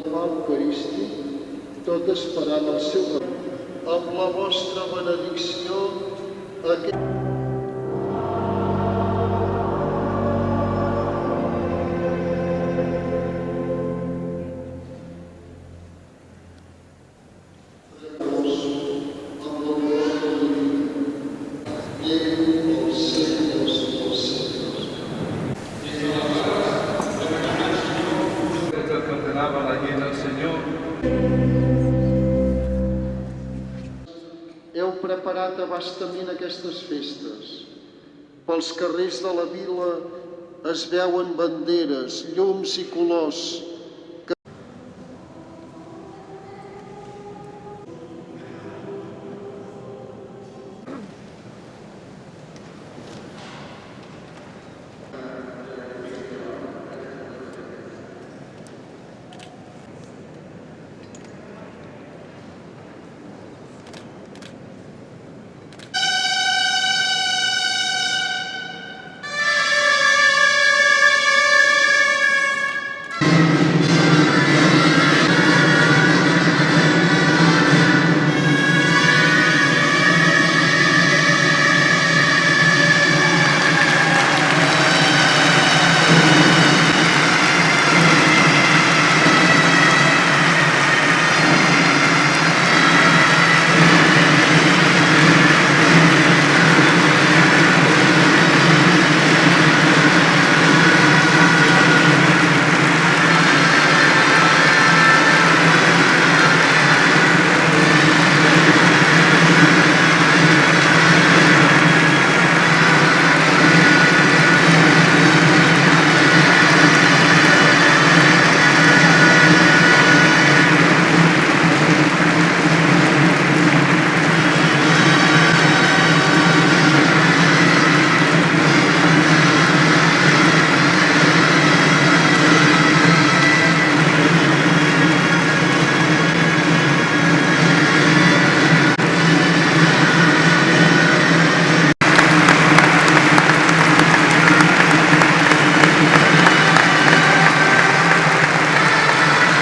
del pa eucarístic, tot esperant el seu retorn. Amb la vostra benedicció, heu preparat a bastament aquestes festes. Pels carrers de la vila es veuen banderes, llums i colors,